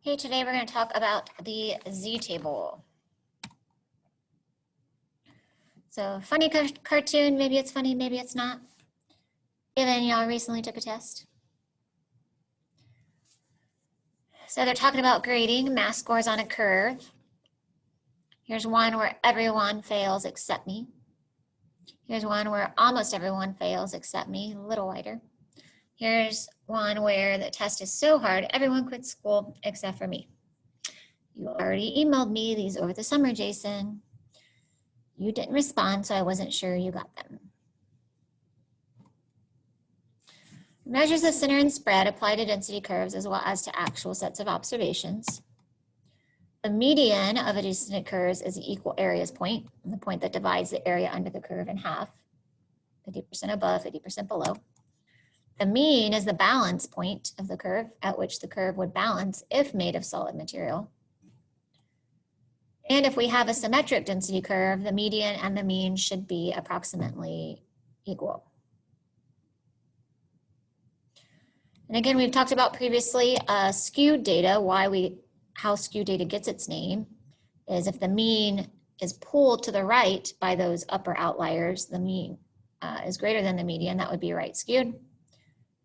Okay, today we're going to talk about the z-table. So funny cartoon, maybe it's funny, maybe it's not. Given y'all recently took a test. So they're talking about grading math scores on a curve. Here's one where everyone fails except me. Here's one where almost everyone fails except me, a little wider. Here's one where the test is so hard, everyone quits school except for me. You already emailed me these over the summer, Jason. You didn't respond, so I wasn't sure you got them. Measures of center and spread apply to density curves as well as to actual sets of observations. The median of a descendant curve is the equal areas point, the point that divides the area under the curve in half, 50% above, 50% below. The mean is the balance point of the curve at which the curve would balance if made of solid material. And if we have a symmetric density curve, the median and the mean should be approximately equal. And again, we've talked about previously skewed data. How skewed data gets its name is if the mean is pulled to the right by those upper outliers, the mean is greater than the median, that would be right skewed.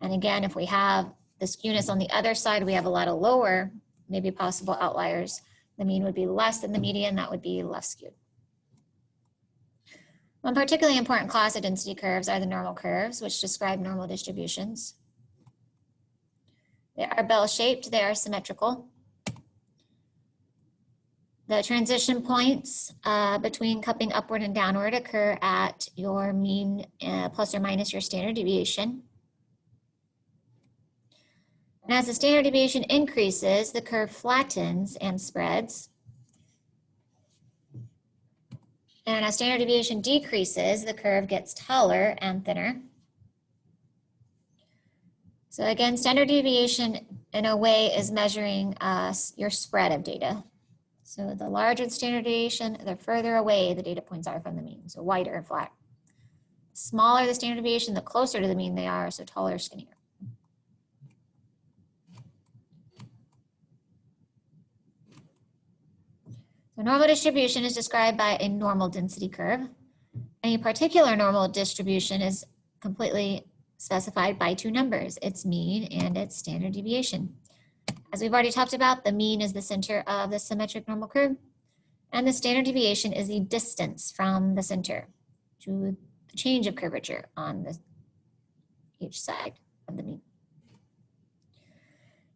And again, if we have the skewness on the other side, we have a lot of lower, maybe possible outliers, the mean would be less than the median, that would be left skewed. One particularly important class of density curves are the normal curves, which describe normal distributions. They are bell-shaped, they are symmetrical. The transition points between cupping upward and downward occur at your mean plus or minus your standard deviation. And as the standard deviation increases, the curve flattens and spreads. And as standard deviation decreases, the curve gets taller and thinner. So again, standard deviation in a way is measuring your spread of data. So the larger the standard deviation, the further away the data points are from the mean, so wider and flat. The smaller the standard deviation, the closer to the mean they are, so taller, skinnier. So normal distribution is described by a normal density curve. Any particular normal distribution is completely specified by two numbers, its mean and its standard deviation. As we've already talked about, the mean is the center of the symmetric normal curve, and the standard deviation is the distance from the center to the change of curvature on each side of the mean.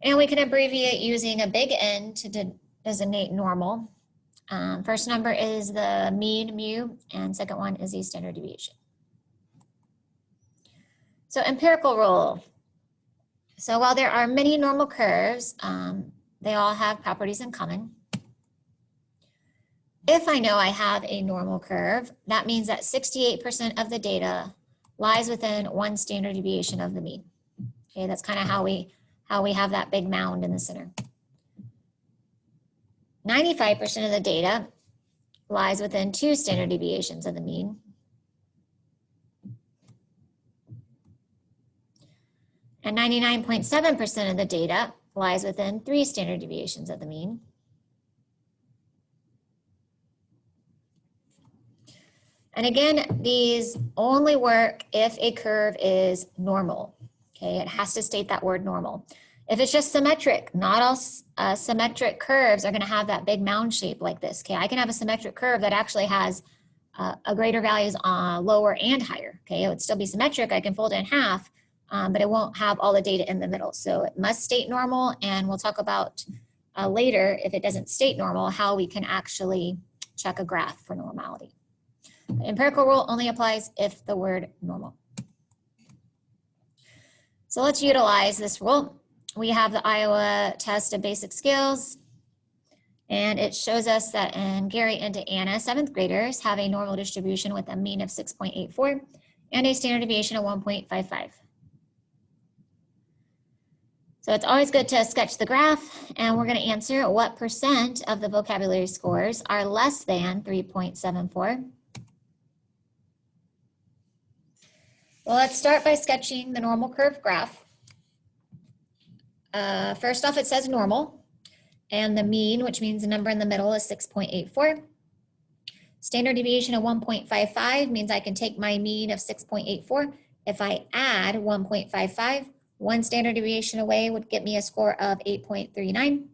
And we can abbreviate using a big N to designate normal. First number is the mean, mu, and second one is the standard deviation. So empirical rule. So while there are many normal curves, they all have properties in common. If I know I have a normal curve, that means that 68% of the data lies within one standard deviation of the mean. Okay, that's kind of how we have that big mound in the center. 95% of the data lies within two standard deviations of the mean. And 99.7% of the data lies within three standard deviations of the mean. And again, these only work if a curve is normal. Okay, it has to state that word normal. If it's just symmetric, not all symmetric curves are going to have that big mound shape like this. Okay, I can have a symmetric curve that actually has a greater values on lower and higher. Okay, it would still be symmetric. I can fold it in half. But it won't have all the data in the middle. So it must state normal, and we'll talk about later, if it doesn't state normal, how we can actually check a graph for normality. The empirical rule only applies if the word normal. So let's utilize this rule. We have the Iowa test of basic skills, and it shows us that in Gary and Anna, 7th graders have a normal distribution with a mean of 6.84 and a standard deviation of 1.55. So it's always good to sketch the graph, and we're going to answer what percent of the vocabulary scores are less than 3.74. Well, let's start by sketching the normal curve graph. First off, it says normal. And the mean, which means the number in the middle, is 6.84. Standard deviation of 1.55 means I can take my mean of 6.84. If I add 1.55, one standard deviation away would get me a score of 8.39.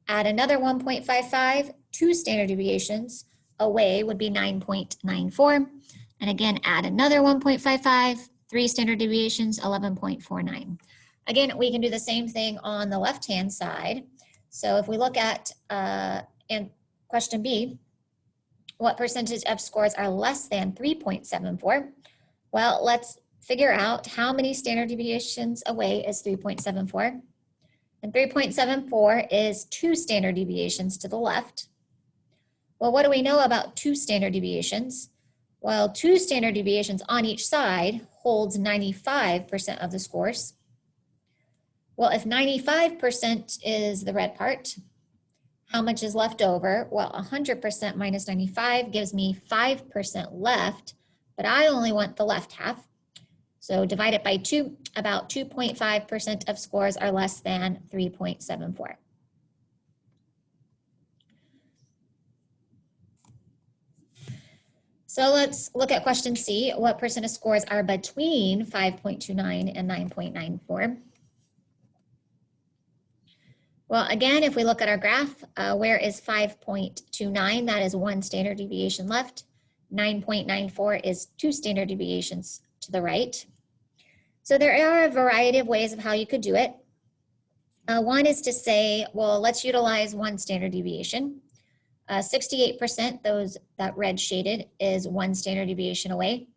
Add another 1.55, two standard deviations away would be 9.94. And again, add another 1.55, three standard deviations, 11.49. Again, we can do the same thing on the left-hand side. So if we look at question B, what percentage of scores are less than 3.74? Well, let's figure out how many standard deviations away is 3.74. And 3.74 is two standard deviations to the left. Well, what do we know about two standard deviations? Well, two standard deviations on each side holds 95% of the scores. Well, if 95% is the red part, how much is left over? Well, 100% minus 95 gives me 5% left, but I only want the left half. So divide it by 2, about 2.5% of scores are less than 3.74. So let's look at question C. What percent of scores are between 5.29 and 9.94? Well, again, if we look at our graph, where is 5.29? That is one standard deviation left. 9.94 is two standard deviations to the right. So there are a variety of ways of how you could do it. One is to say, well, let's utilize one standard deviation. 68%, those that red shaded, is one standard deviation away.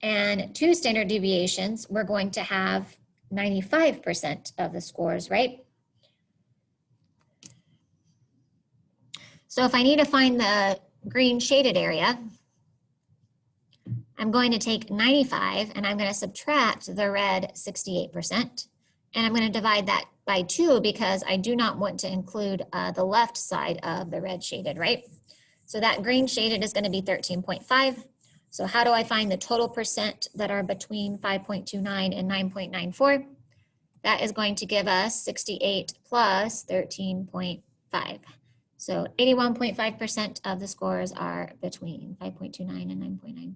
And two standard deviations, we're going to have 95% of the scores, right? So if I need to find the green shaded area, I'm going to take 95 and I'm going to subtract the red 68%. And I'm going to divide that by 2 because I do not want to include the left side of the red shaded, right? So that green shaded is going to be 13.5. So how do I find the total percent that are between 5.29 and 9.94? That is going to give us 68 plus 13.5. So 81.5% of the scores are between 5.29 and 9.94.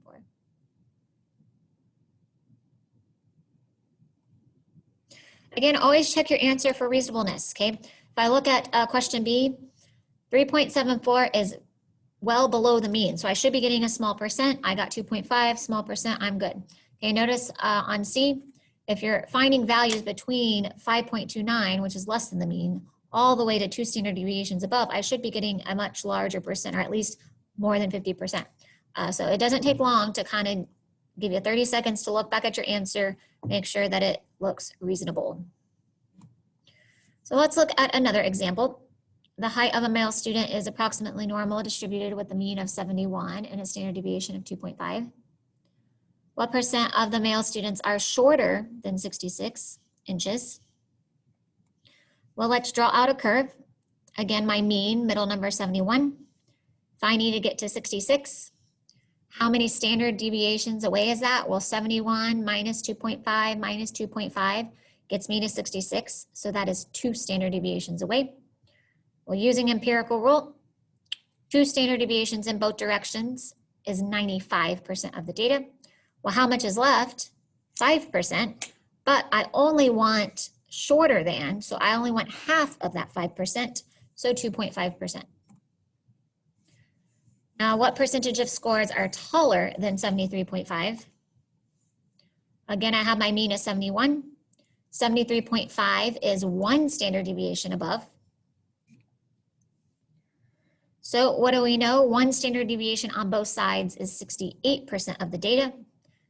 Again, always check your answer for reasonableness, okay? If I look at question B, 3.74 is well below the mean. So I should be getting a small percent. I got 2.5, small percent, I'm good. Okay, notice on C, if you're finding values between 5.29, which is less than the mean, all the way to two standard deviations above, I should be getting a much larger percent, or at least more than 50%. So it doesn't take long to kind of give you 30 seconds to look back at your answer, make sure that it looks reasonable. So let's look at another example. The height of a male student is approximately normal, distributed with a mean of 71 and a standard deviation of 2.5. What percent of the male students are shorter than 66 inches? Well, let's draw out a curve. Again, my mean, middle number 71. If I need to get to 66, how many standard deviations away is that? Well, 71 minus 2.5 minus 2.5 gets me to 66. So that is two standard deviations away. Well, using empirical rule, two standard deviations in both directions is 95% of the data. Well, how much is left? 5%, but I only want shorter than, so I only want half of that 5%, so 2.5%. Now, what percentage of scores are taller than 73.5? Again, I have my mean as 71. 73.5 is one standard deviation above. So what do we know? One standard deviation on both sides is 68% of the data.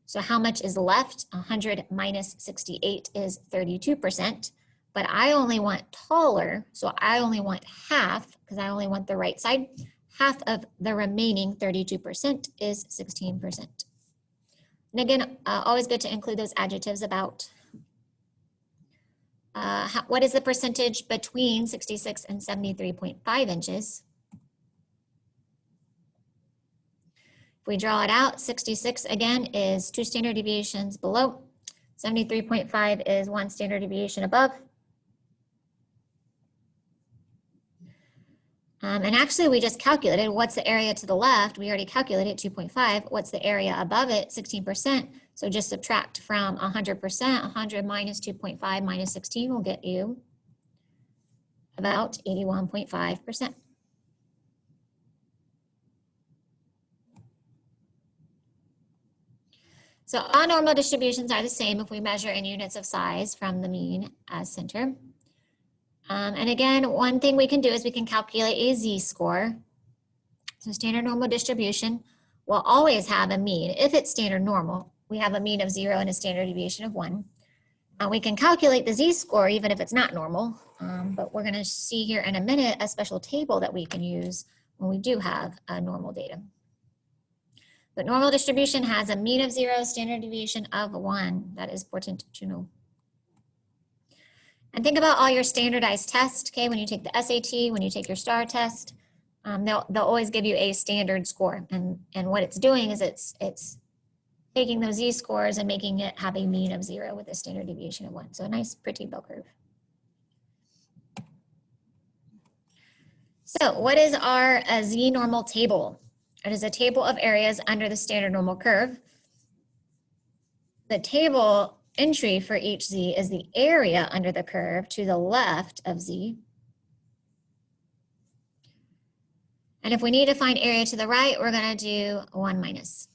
So how much is left? 100 minus 68 is 32%. But I only want taller, so I only want half, because I only want the right side. Half of the remaining 32% is 16%. And again, always good to include those adjectives about. What is the percentage between 66 and 73.5 inches? If we draw it out, 66 again is two standard deviations below. 73.5 is one standard deviation above. And actually, we just calculated what's the area to the left. We already calculated 2.5. What's the area above it? 16%. So just subtract from 100%. 100 minus 2.5 minus 16 will get you about 81.5%. So all normal distributions are the same if we measure in units of size from the mean as center. And again, one thing we can do is we can calculate a z-score. So standard normal distribution will always have a mean. If it's standard normal, we have a mean of 0 and a standard deviation of 1. We can calculate the z-score even if it's not normal, but we're going to see here in a minute a special table that we can use when we do have normal data. But normal distribution has a mean of 0, standard deviation of 1. That is important to know. And think about all your standardized tests, okay? When you take the SAT, when you take your STAR test, they'll always give you a standard score. And what it's doing is it's taking those z-scores and making it have a mean of 0 with a standard deviation of 1. So a nice, pretty bell curve. So what is our z-normal table? It is a table of areas under the standard normal curve. The table entry for each z is the area under the curve to the left of z. And if we need to find area to the right, we're going to do 1 minus.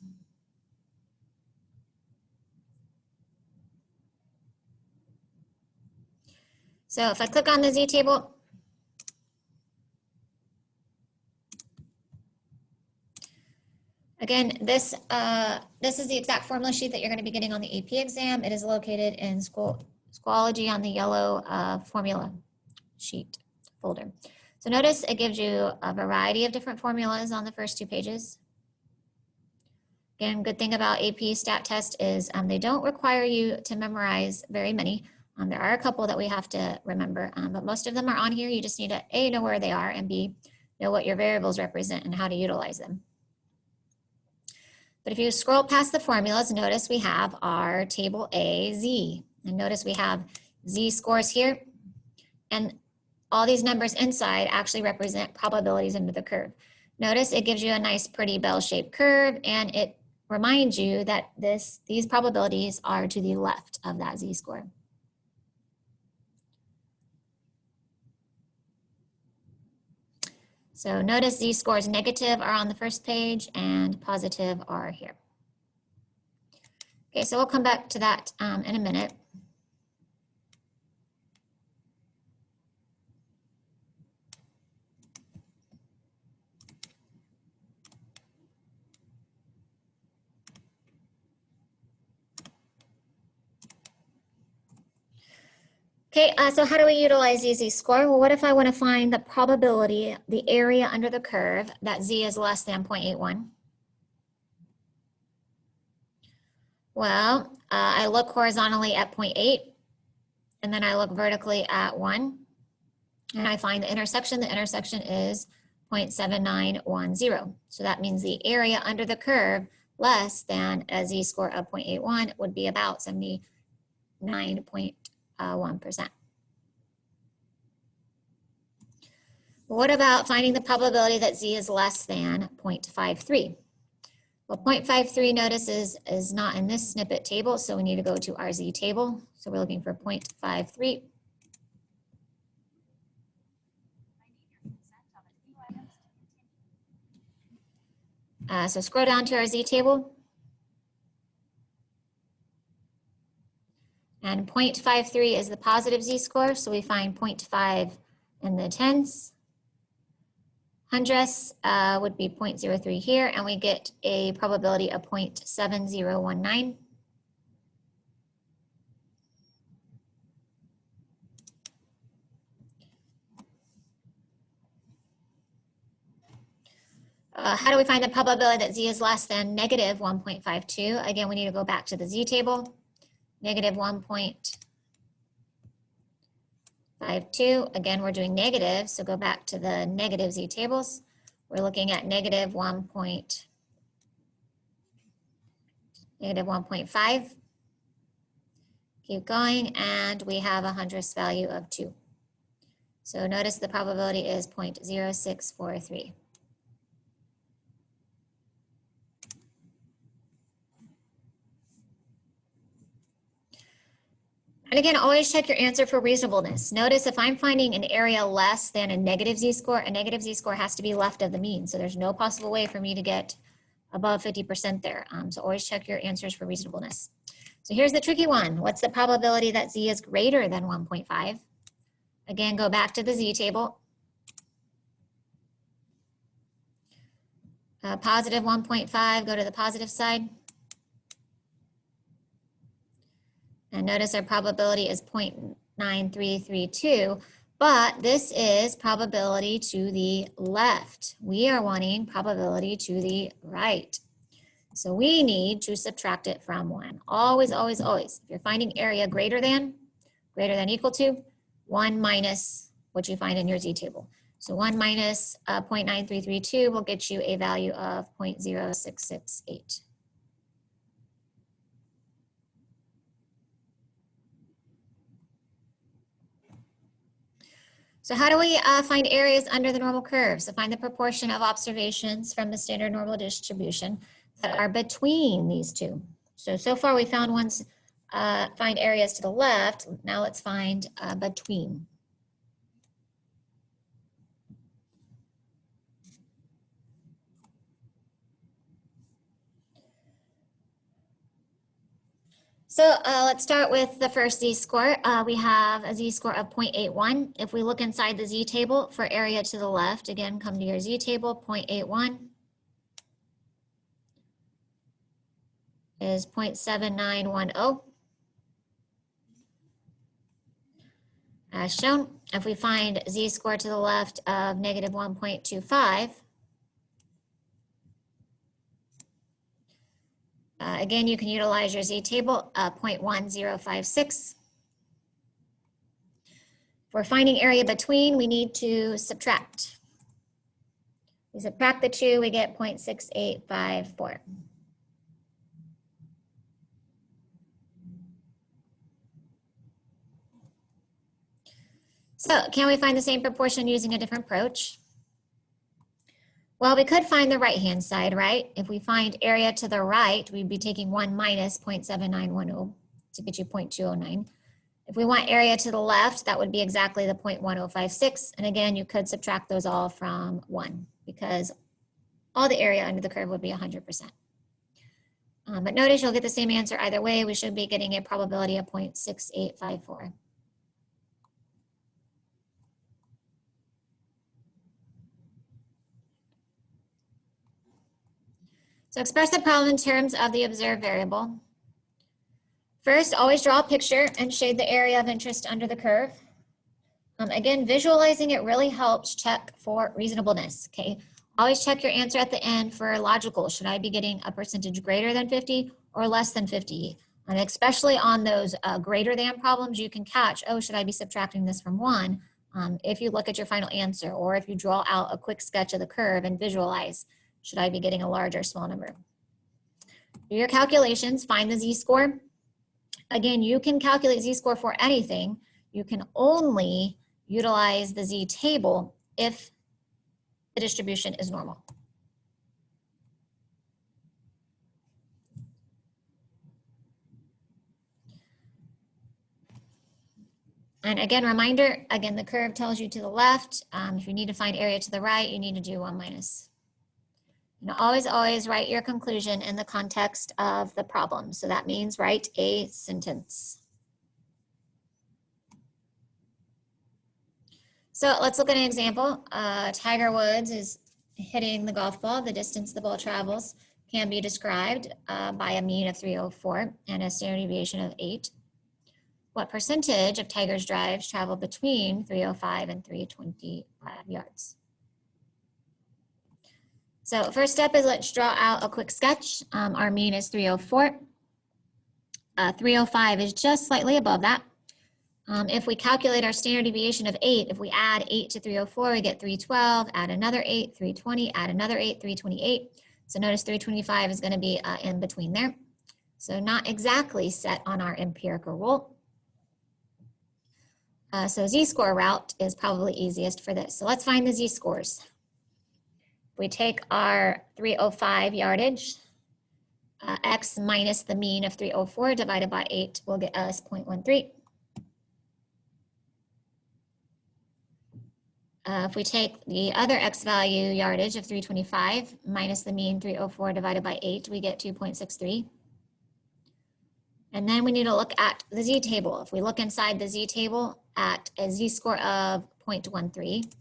So if I click on the z table, again, this is the exact formula sheet that you're going to be getting on the AP exam. It is located in Schoology on the yellow formula sheet folder. So notice it gives you a variety of different formulas on the first 2 pages. Again, good thing about AP stat test is they don't require you to memorize very many. There are a couple that we have to remember, but most of them are on here. You just need to A, know where they are, and B, know what your variables represent and how to utilize them. But if you scroll past the formulas, notice we have our table A, Z. And notice we have Z scores here. And all these numbers inside actually represent probabilities under the curve. Notice it gives you a nice pretty bell-shaped curve, and it reminds you that these probabilities are to the left of that Z-score. So notice Z-scores negative are on the first page and positive are here. Okay, so we'll come back to that in a minute. Okay, so how do we utilize the z-score? Well, what if I want to find the probability, the area under the curve, that z is less than 0.81? Well, I look horizontally at 0.8, and then I look vertically at 1, and I find the intersection. The intersection is 0.7910. So that means the area under the curve less than a z-score of 0.81 would be about 79.1%. What about finding the probability that z is less than 0.53? Well, 0.53 notice is not in this snippet table, so we need to go to our z table. So we're looking for 0.53. So scroll down to our z table. And 0.53 is the positive z-score, so we find 0.5 in the tens. Hundredths would be 0.03 here, and we get a probability of 0.7019. How do we find the probability that z is less than negative 1.52? Again, we need to go back to the z table. Negative 1.52. Again, we're doing negative, so go back to the negative z tables. We're looking at negative 1.5. Keep going, and we have a hundredths value of 2. So notice the probability is 0.0643. And again, always check your answer for reasonableness. Notice if I'm finding an area less than a negative z-score, a negative z-score has to be left of the mean. So there's no possible way for me to get above 50% there. So always check your answers for reasonableness. So here's the tricky one. What's the probability that z is greater than 1.5? Again, go back to the z table. Positive 1.5, go to the positive side. And notice our probability is 0.9332, but this is probability to the left. We are wanting probability to the right. So we need to subtract it from 1. Always, always, always. If you're finding area greater than equal to, 1 minus what you find in your z-table. So 1 minus 0.9332 will get you a value of 0.0668. So how do we find areas under the normal curve? So find the proportion of observations from the standard normal distribution that are between these two. So far we found ones, find areas to the left. Now let's find between. So let's start with the first z-score. We have a z-score of 0.81. If we look inside the z-table for area to the left, again, come to your z-table, 0.81 is 0.7910. As shown, if we find z-score to the left of negative 1.25, again, you can utilize your z-table, 0.1056. If we're finding area between, we need to subtract. We subtract the two, we get 0.6854. So can we find the same proportion using a different approach? Well, we could find the right-hand side, right? If we find area to the right, we'd be taking 1 minus 0.7910 to get you 0.209. If we want area to the left, that would be exactly the 0.1056. And again, you could subtract those all from 1 because all the area under the curve would be 100%. But notice you'll get the same answer either way. We should be getting a probability of 0.6854. So express the problem in terms of the observed variable. First, always draw a picture and shade the area of interest under the curve. Again, visualizing it really helps check for reasonableness, okay? Always check your answer at the end for logical. Should I be getting a percentage greater than 50 or less than 50? And especially on those greater than problems, you can catch, oh, should I be subtracting this from 1? If you look at your final answer, or if you draw out a quick sketch of the curve and visualize, should I be getting a large or small number? Do your calculations, find the z-score. Again, you can calculate z-score for anything. You can only utilize the z-table if the distribution is normal. And again, reminder, again, the curve tells you to the left. If you need to find area to the right, you need to do 1 minus. And always, always write your conclusion in the context of the problem. So that means write a sentence. So let's look at an example. Tiger Woods is hitting the golf ball. The distance the ball travels can be described by a mean of 304 and a standard deviation of 8. What percentage of Tiger's drives travel between 305 and 325 yards? So first step is let's draw out a quick sketch. Our mean is 304. 305 is just slightly above that. If we calculate our standard deviation of 8, if we add 8 to 304, we get 312, add another 8, 320, add another 8, 328. So notice 325 is going to be in between there. So not exactly set on our empirical rule. So z-score route is probably easiest for this. So let's find the z-scores. We take our 305 yardage, x minus the mean of 304 divided by 8 will get us 0.13. If we take the other x value yardage of 325 minus the mean 304 divided by 8, we get 2.63. And then we need to look at the z-table. If we look inside the z-table at a z-score of 0.13,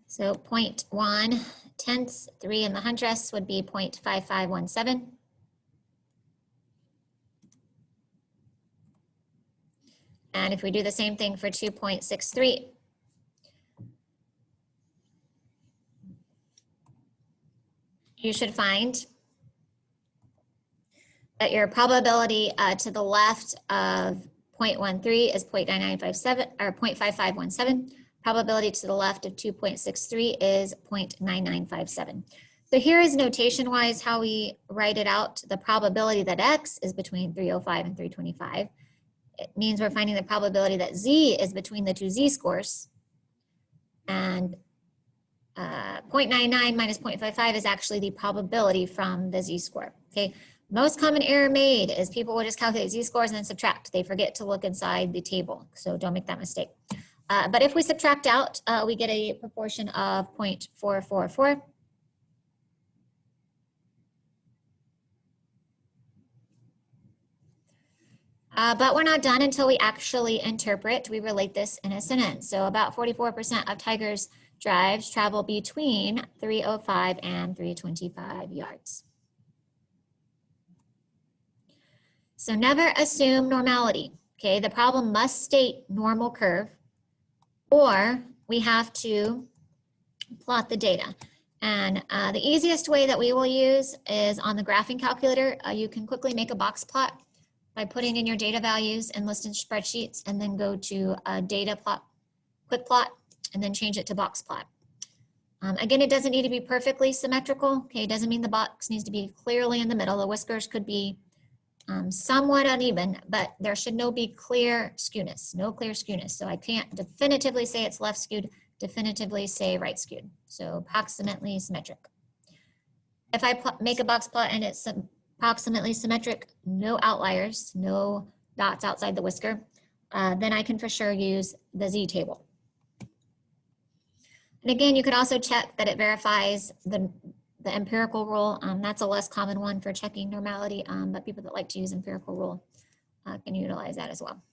so 0.1 tenths, 3 in the hundredths would be 0.5517. And if we do the same thing for 2.63, you should find that your probability to the left of 0.13 is 0.9957 or 0.5517. Probability to the left of 2.63 is 0.9957. So here is notation-wise how we write it out. The probability that x is between 305 and 325. It means we're finding the probability that z is between the two z-scores. And 0.99 minus 0.55 is actually the probability from the z-score. Okay. Most common error made is people will just calculate z-scores and then subtract. They forget to look inside the table. So don't make that mistake. But if we subtract out, we get a proportion of 0.444. But we're not done until we actually interpret. We relate this in a sentence. So about 44% of Tiger's drives travel between 305 and 325 yards. So never assume normality. Okay, the problem must state normal curve, or we have to plot the data. And the easiest way that we will use is on the graphing calculator. You can quickly make a box plot by putting in your data values and list in spreadsheets, and then go to a data plot, quick plot, and then change it to box plot. Again, it doesn't need to be perfectly symmetrical. Okay, it doesn't mean the box needs to be clearly in the middle. The whiskers could be somewhat uneven, but there should be clear skewness, no clear skewness. So I can't definitively say it's left skewed, definitively say right skewed. So approximately symmetric. If I make a box plot and it's approximately symmetric, no outliers, no dots outside the whisker, then I can for sure use the z-table. And again, you could also check that it verifies the empirical rule. That's a less common one for checking normality, but people that like to use empirical rule can utilize that as well.